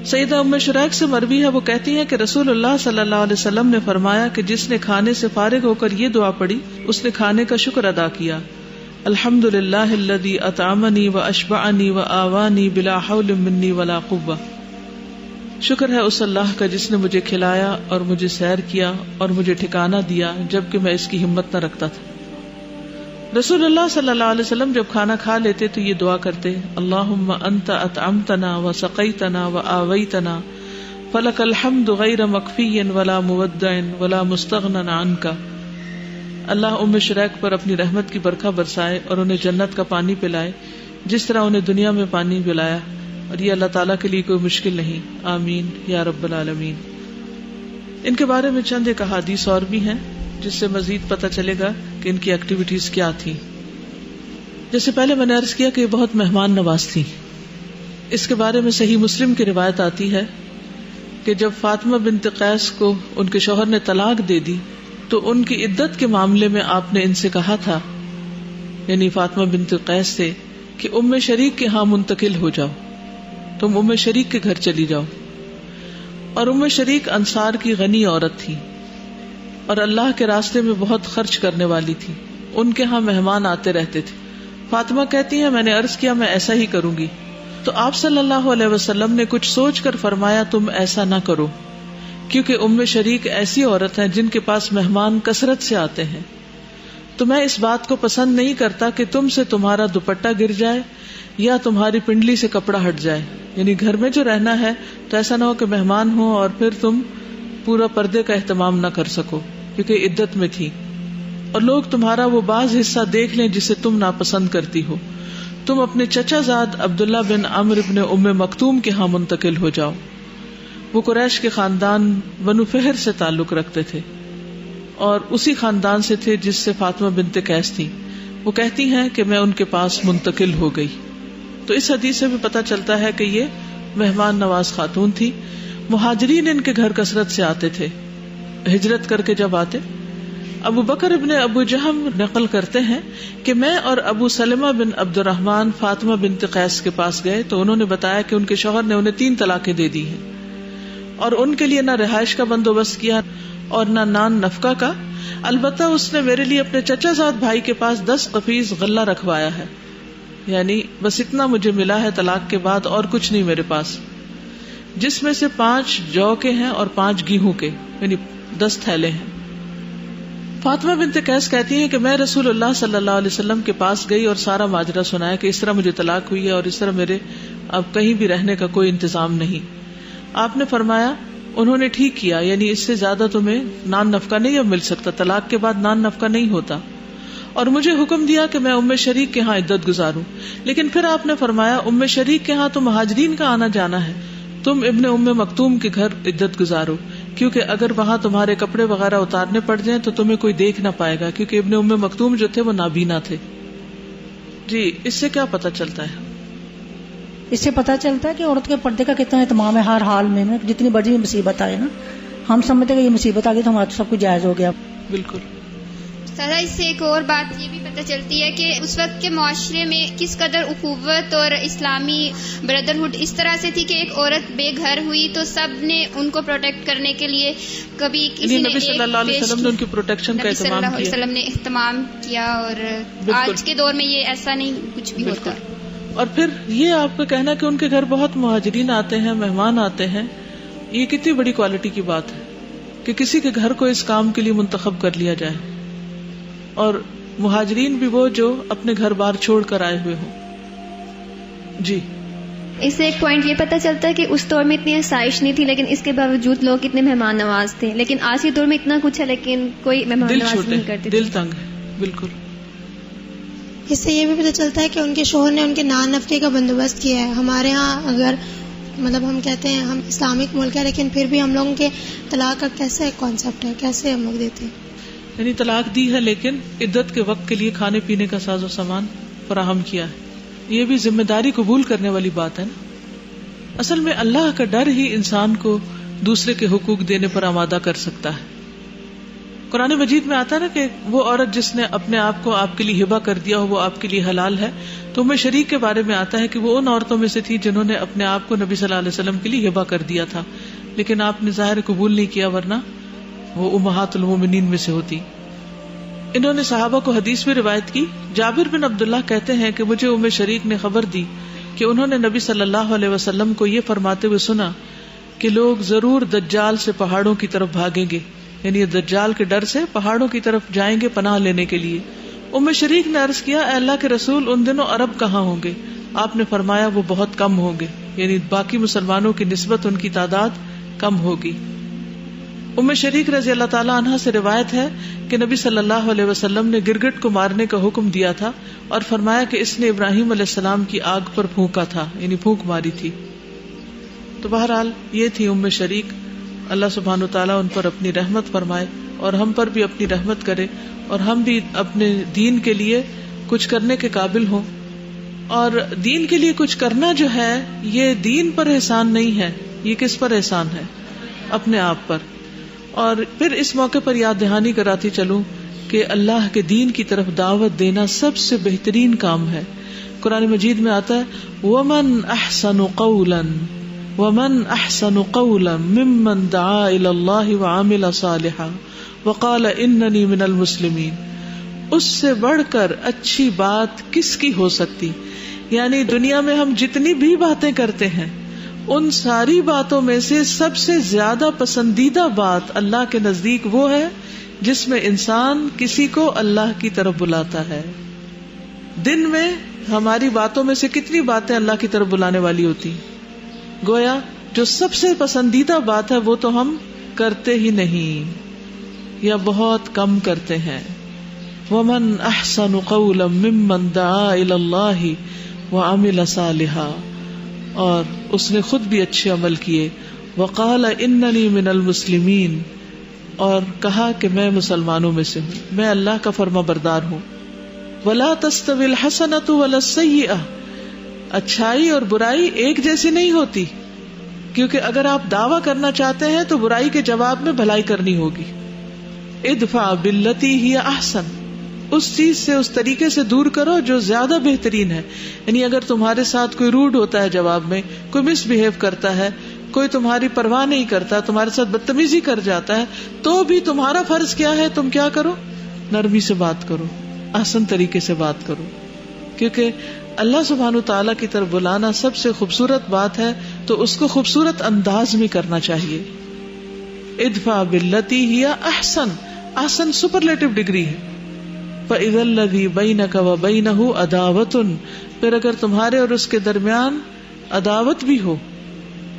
سیدہ ام شریک سے مروی ہے، وہ کہتی ہیں کہ رسول اللہ صلی اللہ علیہ وسلم نے فرمایا کہ جس نے کھانے سے فارغ ہو کر یہ دعا پڑھی اس نے کھانے کا شکر ادا کیا. الحمدللہ الذی اطعمنی واشبعنی وآوانی بلا حول منی ولا قوہ. شکر ہے اس اللہ کا جس نے مجھے کھلایا اور مجھے سیر کیا اور مجھے ٹھکانہ دیا جبکہ میں اس کی ہمت نہ رکھتا تھا. رسول اللہ صلی اللہ علیہ وسلم جب کھانا کھا لیتے تو یہ دعا کرتے: اللہم انت اطعمتنا وسقیتنا وآویتنا فلک الحمد غیر مکفی ولا مودع ولا مستغنى عنک. اللہ ام شریک پر اپنی رحمت کی برکھا برسائے اور انہیں جنت کا پانی پلائے جس طرح انہیں دنیا میں پانی پلایا، اور یہ اللہ تعالیٰ کے لیے کوئی مشکل نہیں. آمین یا رب العالمین. ان کے بارے میں چند ایک احادیث اور بھی ہیں جس سے مزید پتہ چلے گا کہ ان کی ایکٹیویٹیز کیا تھی. جیسے پہلے میں نے عرض کیا کہ یہ بہت مہمان نواز تھی. اس کے بارے میں صحیح مسلم کی روایت آتی ہے کہ جب فاطمہ بنت قیس کو ان کے شوہر نے طلاق دے دی تو ان کی عدت کے معاملے میں آپ نے ان سے کہا تھا، یعنی فاطمہ بنت قیس سے، کہ ام شریک کے ہاں منتقل ہو جاؤ، تم ام شریک کے گھر چلی جاؤ. اور ام شریک انصار کی غنی عورت تھی اور اللہ کے راستے میں بہت خرچ کرنے والی تھی. ان کے ہاں مہمان آتے رہتے تھے. فاطمہ کہتی ہیں میں نے عرض کیا میں ایسا ہی کروں گی، تو آپ صلی اللہ علیہ وسلم نے کچھ سوچ کر فرمایا تم ایسا نہ کرو، کیونکہ ام شریک ایسی عورت ہیں جن کے پاس مہمان کثرت سے آتے ہیں. تو میں اس بات کو پسند نہیں کرتا کہ تم سے تمہارا دوپٹہ گر جائے یا تمہاری پنڈلی سے کپڑا ہٹ جائے. یعنی گھر میں جو رہنا ہے تو ایسا نہ ہو کہ مہمان ہو اور پھر تم پورا پردے کا اہتمام نہ کر سکو، کیونکہ عدت میں تھی، اور لوگ تمہارا وہ بعض حصہ دیکھ لیں جسے تم ناپسند کرتی ہو. تم اپنے چچا زاد عبداللہ بن عمرو بن ام مکتوم کے ہاں منتقل ہو جاؤ. وہ قریش کے خاندان بنو فہر سے تعلق رکھتے تھے اور اسی خاندان سے تھے جس سے فاطمہ بنت قیس تھی. وہ کہتی ہیں کہ میں ان کے پاس منتقل ہو گئی. تو اس حدیث سے بھی پتہ چلتا ہے کہ یہ مہمان نواز خاتون تھی. مہاجرین ان کے گھر کثرت سے آتے تھے ہجرت کر کے جب آتے. ابو بکر ابن ابو جہم نقل کرتے ہیں کہ میں اور ابو سلمہ بن عبد الرحمن فاطمہ بنت قیس کے پاس گئے تو انہوں نے بتایا کہ ان کے شوہر نے انہیں 3 طلاقیں دے دی ہیں اور ان کے لیے نہ رہائش کا بندوبست کیا اور نہ نان نفقہ کا. البتہ اس نے میرے لیے اپنے چچا زاد بھائی کے پاس 10 قفیز غلہ رکھوایا ہے، یعنی بس اتنا مجھے ملا ہے طلاق کے بعد اور کچھ نہیں میرے پاس، جس میں سے 5 جو کے ہیں اور 5 گیہوں کے، یعنی 10 تھیلے ہیں. فاطمہ بنت قیس کہتی ہیں کہ میں رسول اللہ صلی اللہ علیہ وسلم کے پاس گئی اور سارا ماجرا سنایا کہ اس طرح مجھے طلاق ہوئی ہے اور اس طرح میرے اب کہیں بھی رہنے کا کوئی انتظام نہیں. آپ نے فرمایا انہوں نے ٹھیک کیا، یعنی اس سے زیادہ تمہیں نان نفقہ نہیں اب مل سکتا، طلاق کے بعد نان نفقہ نہیں ہوتا، اور مجھے حکم دیا کہ میں ام شریک کے ہاں عدت گزاروں. لیکن پھر آپ نے فرمایا ام شریک کے ہاں تو مہاجرین کا آنا جانا ہے، تم ابن ام مکتوم کے گھر عدت گزارو، کیونکہ اگر وہاں تمہارے کپڑے وغیرہ اتارنے پڑ جائیں تو تمہیں کوئی دیکھ نہ پائے گا، کیونکہ ابن ام مکتوم جو تھے وہ نابینا تھے. جی اس سے کیا پتہ چلتا ہے؟ اس سے پتہ چلتا ہے کہ عورت کے پردے کا کتنا اہتمام ہے ہر حال میں، جتنی بڑی مصیبت آئے نا، ہم سمجھتے کہ یہ مصیبت آ گئی تو ہمارا تو سب کچھ جائز ہو گیا. بالکل. سر اس سے ایک اور بات یہ بھی پتہ چلتی ہے کہ اس وقت کے معاشرے میں کس قدر اخوت اور اسلامی بردرہڈ اس طرح سے تھی کہ ایک عورت بے گھر ہوئی تو سب نے ان کو پروٹیکٹ کرنے کے لیے کبھی کسی نے نبی صلی اللہ علیہ وسلم نے ان کی پروٹیکشن کا اہتمام کیا، نبی صلی اللہ علیہ وسلم نے اہتمام کیا، اور آج کے دور میں یہ ایسا نہیں کچھ بھی ہوتا. اور پھر یہ آپ کا کہنا کہ ان کے گھر بہت مہاجرین آتے ہیں، مہمان آتے ہیں، یہ کتنی بڑی کوالٹی کی بات ہے کہ کسی کے گھر کو اس کام کے لیے منتخب کر لیا جائے، اور مہاجرین بھی وہ جو اپنے گھر بار چھوڑ کر آئے ہوئے ہوں. جی اس سے ایک پوائنٹ یہ پتہ چلتا ہے کہ اس دور میں اتنی آسائش نہیں تھی لیکن اس کے باوجود لوگ کتنے مہمان نواز تھے، لیکن آج کے دور میں اتنا کچھ ہے لیکن کوئی مہمان نواز نہیں کرتے، دل تنگ ہے. بالکل. اس سے یہ بھی پتہ چلتا ہے کہ ان کے شوہر نے ان کے نان نفقے کا بندوبست کیا ہے. ہمارے ہاں اگر ہم کہتے ہیں ہم اسلامک ملک ہے لیکن پھر بھی ہم لوگوں کے طلاق کا کیسے کانسیپٹ ہے، کیسے ہم لوگ دیتے ہیں؟ یعنی طلاق دی ہے لیکن عدت کے وقت کے لیے کھانے پینے کا ساز و سامان فراہم کیا ہے. یہ بھی ذمہ داری قبول کرنے والی بات ہے نا. اصل میں اللہ کا ڈر ہی انسان کو دوسرے کے حقوق دینے پر آمادہ کر سکتا ہے. قرآن مجید میں آتا ہے نا کہ وہ عورت جس نے اپنے آپ کو آپ کے لیے ہبہ کر دیا ہو وہ آپ کے لیے حلال ہے. تو ام شریک کے بارے میں آتا ہے کہ وہ ان عورتوں میں سے تھی جنہوں نے اپنے آپ کو نبی صلی اللہ علیہ وسلم کے لیے ہبہ کر دیا تھا، لیکن آپ نے ظاہر قبول نہیں کیا، ورنہ وہ امہات المومنین میں سے ہوتی. انہوں نے صحابہ کو حدیث میں روایت کی. جابر بن عبداللہ کہتے ہیں کہ مجھے ام شریک نے خبر دی کہ انہوں نے نبی صلی اللہ علیہ وسلم کو یہ فرماتے ہوئے سنا کہ لوگ ضرور دجال سے پہاڑوں کی طرف بھاگیں گے، یعنی دجال کے ڈر سے پہاڑوں کی طرف جائیں گے پناہ لینے کے لیے. ام شریک نے عرض کیا اے اللہ کے رسول ان دنوں عرب کہاں ہوں گے؟ آپ نے فرمایا وہ بہت کم ہوں گے، یعنی باقی مسلمانوں کی نسبت ان کی تعداد کم ہوگی. ام شریک رضی اللہ تعالی عنہا سے روایت ہے کہ نبی صلی اللہ علیہ وسلم نے گرگٹ کو مارنے کا حکم دیا تھا اور فرمایا کہ اس نے ابراہیم علیہ السلام کی آگ پر پھونکا تھا، یعنی پھونک ماری تھی. تو بہرحال یہ تھی ام شریک. اللہ سبحانہ وتعالیٰ ان پر اپنی رحمت فرمائے اور ہم پر بھی اپنی رحمت کرے اور ہم بھی اپنے دین کے لیے کچھ کرنے کے قابل ہوں. اور دین کے لیے کچھ کرنا جو ہے یہ دین پر احسان نہیں ہے، یہ کس پر احسان ہے؟ اپنے آپ پر. اور پھر اس موقع پر یاد دہانی کراتی چلوں کہ اللہ کے دین کی طرف دعوت دینا سب سے بہترین کام ہے. قرآن مجید میں آتا ہے وَمَنْ أَحْسَنُ قَوْلًا وَمَنْ أَحْسَنُ قَوْلًا مِمَّنْ دَعَا إِلَى اللَّهِ وَعَمِلَ صَالِحًا وَقَالَ إِنَّنِي مِنَ الْمُسْلِمِينَ. اس سے بڑھ کر اچھی بات کس کی ہو سکتی؟ یعنی دنیا میں ہم جتنی بھی باتیں کرتے ہیں ان ساری باتوں میں سے سب سے زیادہ پسندیدہ بات اللہ کے نزدیک وہ ہے جس میں انسان کسی کو اللہ کی طرف بلاتا ہے. دن میں ہماری باتوں میں سے کتنی باتیں اللہ کی طرف بلانے والی ہوتی، گویا جو سب سے پسندیدہ بات ہے وہ تو ہم کرتے ہی نہیں یا بہت کم کرتے ہیں. وَمَنْ أَحْسَنُ قَوْلًا مِمَّنْ دَعَا إِلَى اللَّهِ وَعَمِلَ صَالِحًا، اور اس نے خود بھی اچھے عمل کیے. وَقَالَ إِنَّنِي مِنَ الْمُسْلِمِينَ، اور کہا کہ میں مسلمانوں میں سے ہوں، میں اللہ کا فرما بردار ہوں. وَلَا تَسْتَوِي الْحَسَنَةُ وَلَا السَّيِّئَةُ، اچھائی اور برائی ایک جیسی نہیں ہوتی. کیونکہ اگر آپ دعویٰ کرنا چاہتے ہیں تو برائی کے جواب میں بھلائی کرنی ہوگی. ادفع باللتی ہی احسن، اس چیز سے اس طریقے سے دور کرو جو زیادہ بہترین ہے. یعنی اگر تمہارے ساتھ کوئی روڈ ہوتا ہے جواب میں، کوئی مس بہیو کرتا ہے، کوئی تمہاری پرواہ نہیں کرتا، تمہارے ساتھ بدتمیزی کر جاتا ہے، تو بھی تمہارا فرض کیا ہے؟ تم کیا کرو؟ نرمی سے بات کرو، احسن طریقے سے بات کرو. کیونکہ اللہ سبحانہ وتعالیٰ کی طرف بلانا سب سے خوبصورت بات ہے، تو اس کو خوبصورت انداز میں کرنا چاہیے. ادفع باللتی ہی احسن، احسن سپرلیٹو ڈگری ہے. فَإِذَا الَّذِي بَيْنَكَ وَبَيْنَهُ عَدَاوَةٌ، پھر اگر تمہارے اور اس کے درمیان عداوت بھی ہو،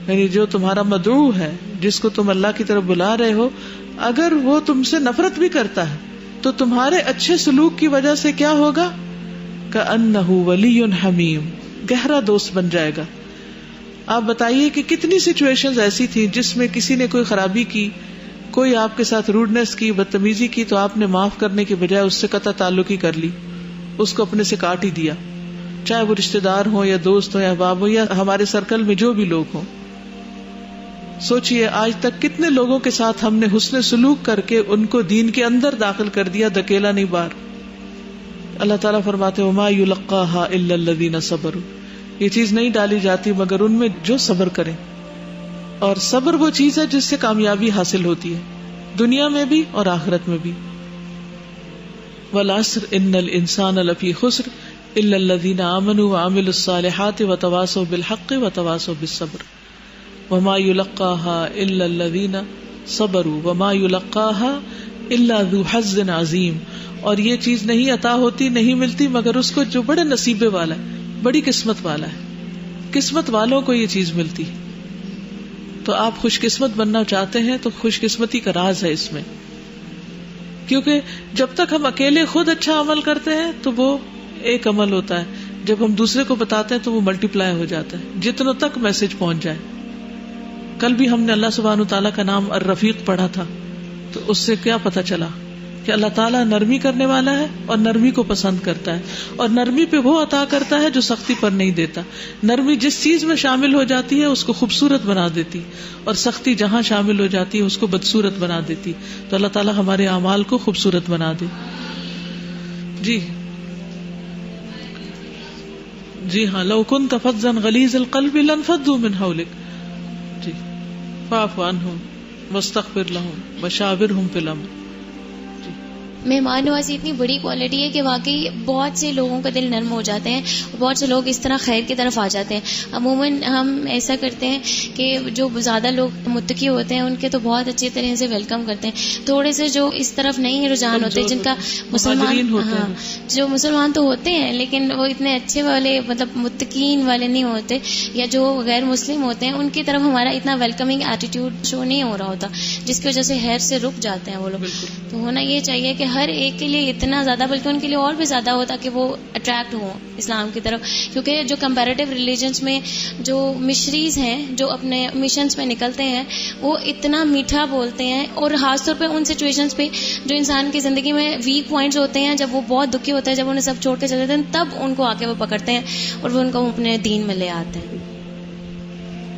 یعنی جو تمہارا مدعو ہے، جس کو تم اللہ کی طرف بلا رہے ہو، اگر وہ تم سے نفرت بھی کرتا ہے تو تمہارے اچھے سلوک کی وجہ سے کیا ہوگا؟ كَأَنَّهُ وَلِيٌّ حَمِيمٌ، گہرا دوست بن جائے گا. آپ بتائیے کہ کتنی سچویشنز ایسی تھیں جس میں کسی نے کوئی خرابی کی، کوئی آپ کے ساتھ روڈنس کی، بدتمیزی کی، تو آپ نے معاف کرنے کے بجائے اس سے قطع تعلق ہی کر لی، اس کو اپنے سے کاٹ ہی دیا، چاہے وہ رشتہ دار ہوں یا دوست ہوں یا احباب ہوں یا ہمارے سرکل میں جو بھی لوگ ہوں. سوچئے آج تک کتنے لوگوں کے ساتھ ہم نے حسن سلوک کر کے ان کو دین کے اندر داخل کر دیا، دھکیلا نہیں باہر. اللہ تعالیٰ فرماتے وما یلقاها الا الذین صبروا، یہ چیز نہیں ڈالی جاتی مگر ان میں جو صبر کریں. اور صبر وہ چیز ہے جس سے کامیابی حاصل ہوتی ہے، دنیا میں بھی اور آخرت میں بھی. والعصر ان الانسان لفی خسر الا الذین آمنوا وعملوا الصالحات وتواصوا بالحق وتواصوا بالصبر وما يلقاها الا الذین صبروا وما يلقاها الا ذو حظ عظیم. اور یہ چیز نہیں عطا ہوتی، نہیں ملتی مگر اس کو جو بڑے نصیبے والا ہے، بڑی قسمت والا ہے. قسمت والوں کو یہ چیز ملتی. تو آپ خوش قسمت بننا چاہتے ہیں تو خوش قسمتی کا راز ہے اس میں، کیونکہ جب تک ہم اکیلے خود اچھا عمل کرتے ہیں تو وہ ایک عمل ہوتا ہے، جب ہم دوسرے کو بتاتے ہیں تو وہ ملٹی پلائی ہو جاتا ہے، جتنوں تک میسج پہنچ جائے. کل بھی ہم نے اللہ سبحانہ تعالیٰ کا نام الرفیق پڑھا تھا، تو اس سے کیا پتا چلا کہ اللہ تعالیٰ نرمی کرنے والا ہے اور نرمی کو پسند کرتا ہے، اور نرمی پہ وہ عطا کرتا ہے جو سختی پر نہیں دیتا. نرمی جس چیز میں شامل ہو جاتی ہے اس کو خوبصورت بنا دیتی، اور سختی جہاں شامل ہو جاتی ہے اس کو بدصورت بنا دیتی. تو اللہ تعالیٰ ہمارے اعمال کو خوبصورت بنا دے. جی ہاں، لو كنت فظا غلیظ القلب لانفضوا من حولك، جی فاعف عنهم واستغفر لهم وشاورهم في الامر. مہمان نوازی اتنی بڑی کوالٹی ہے کہ واقعی بہت سے لوگوں کا دل نرم ہو جاتے ہیں، بہت سے لوگ اس طرح خیر کی طرف آ جاتے ہیں. عموماً ہم ایسا کرتے ہیں کہ جو زیادہ لوگ متقی ہوتے ہیں ان کے تو بہت اچھی طرح سے ویلکم کرتے ہیں. تھوڑے سے جو اس طرف نہیں رجحان ہوتے، جن کا جو مسلمان تو ہوتے ہیں لیکن وہ اتنے اچھے والے مطلب متقین والے نہیں ہوتے، یا جو غیر مسلم ہوتے ہیں، ان کی طرف ہمارا اتنا ویلکمنگ ایٹیٹیوڈ شو نہیں ہو رہا ہوتا، جس کی وجہ سے خیر سے رک جاتے ہیں وہ لوگ. تو ہونا یہ چاہیے کہ ہر ایک کے لیے اتنا زیادہ، بلکہ ان کے لیے اور بھی زیادہ ہو تاکہ وہ اٹریکٹ ہوں اسلام کی طرف. کیونکہ جو کمپیریٹیو ریلیجنس میں جو مشنریز ہیں جو اپنے مشنز پہ نکلتے ہیں وہ اتنا میٹھا بولتے ہیں، اور خاص طور پہ ان سچویشنز پہ جو انسان کی زندگی میں ویک پوائنٹس ہوتے ہیں، جب وہ بہت دکھی ہوتا ہے، جب انہیں سب چھوڑ کے چلے جاتے ہیں، تب ان کو آ کے وہ پکڑتے ہیں اور وہ ان کو اپنے دین میں لے آتے ہیں.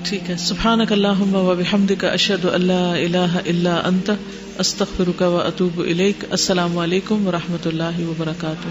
ٹھیک ہے. سبحانک اللہم و بحمدک، اشہد ان لا الہ الا انت، استغفرک و اتوب الیک. السلام علیکم و رحمۃ اللہ وبرکاتہ.